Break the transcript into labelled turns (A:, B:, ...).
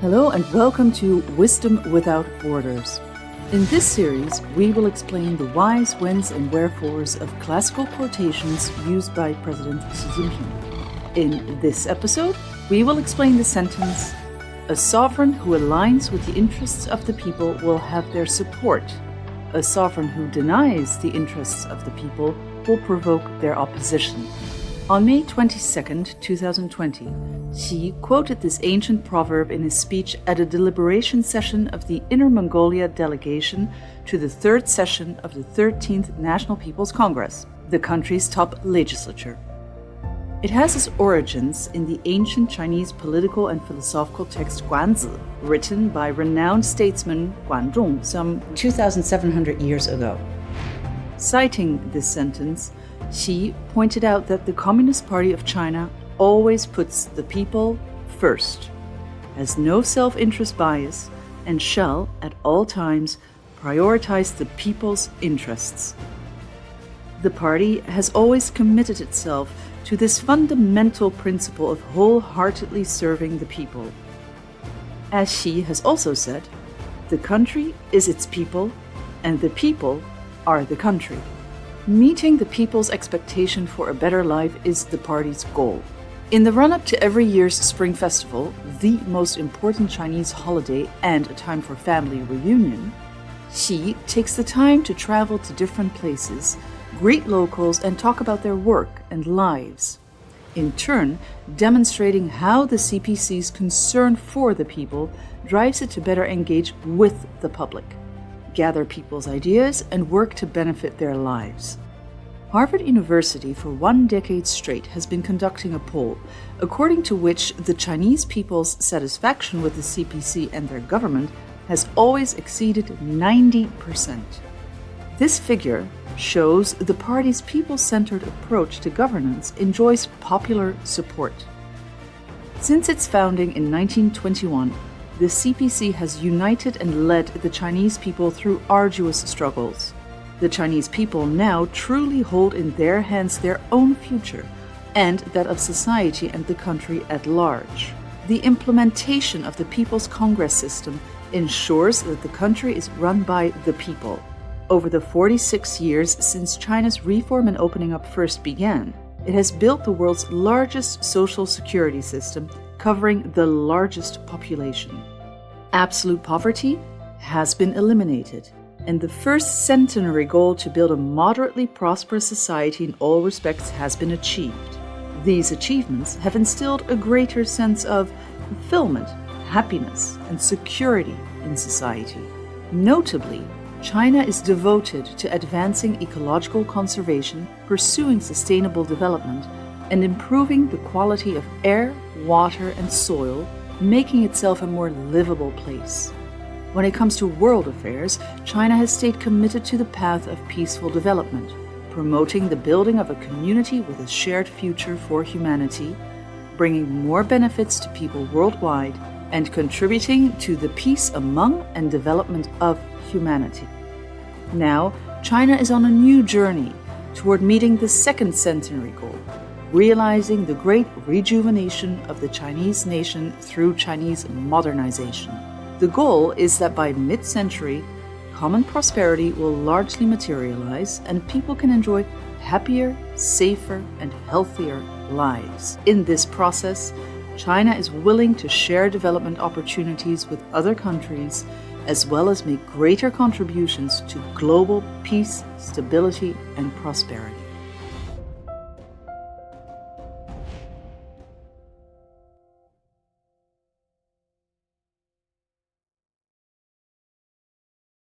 A: Hello and welcome to Wisdom Without Borders. In this series, we will explain the whys, whens, and wherefores of classical quotations used by President Xi Jinping. In this episode, we will explain the sentence, "A sovereign who aligns with the interests of the people will have their support. A sovereign who denies the interests of the people will provoke their opposition." On May 22, 2020, Xi quoted this ancient proverb in his speech at a deliberation session of the Inner Mongolia delegation to the third session of the 13th National People's Congress, the country's top legislature. It has its origins in the ancient Chinese political and philosophical text Guan Zi, written by renowned statesman Guan Zhong some 2,700 years ago. Citing this sentence, Xi pointed out that the Communist Party of China always puts the people first, has no self-interest bias, and shall, at all times, prioritize the people's interests. The party has always committed itself to this fundamental principle of wholeheartedly serving the people. As Xi has also said, the country is its people, and the people are the country. Meeting the people's expectation for a better life is the party's goal. In the run-up to every year's Spring Festival, the most important Chinese holiday and a time for family reunion, Xi takes the time to travel to different places, greet locals, and talk about their work and lives, in turn demonstrating how the CPC's concern for the people drives it to better engage with the public, gather people's ideas, and work to benefit their lives. Harvard University for 1 decade straight has been conducting a poll, according to which the Chinese people's satisfaction with the CPC and their government has always exceeded 90%. This figure shows the party's people-centered approach to governance enjoys popular support. Since its founding in 1921, the CPC has united and led the Chinese people through arduous struggles. The Chinese people now truly hold in their hands their own future and that of society and the country at large. The implementation of the People's Congress system ensures that the country is run by the people. Over the 46 years since China's reform and opening up first began, it has built the world's largest social security system, covering the largest population. Absolute poverty has been eliminated, and the first centenary goal to build a moderately prosperous society in all respects has been achieved. These achievements have instilled a greater sense of fulfillment, happiness, and security in society. Notably, China is devoted to advancing ecological conservation, pursuing sustainable development, and improving the quality of air, water, and soil, making itself a more livable place. When it comes to world affairs, China has stayed committed to the path of peaceful development, promoting the building of a community with a shared future for humanity, bringing more benefits to people worldwide, and contributing to the peace among and development of humanity. Now, China is on a new journey toward meeting the second centenary goal, realizing the great rejuvenation of the Chinese nation through Chinese modernization. The goal is that by mid-century, common prosperity will largely materialize and people can enjoy happier, safer, and healthier lives. In this process, China is willing to share development opportunities with other countries, as well as make greater contributions to global peace, stability, and prosperity.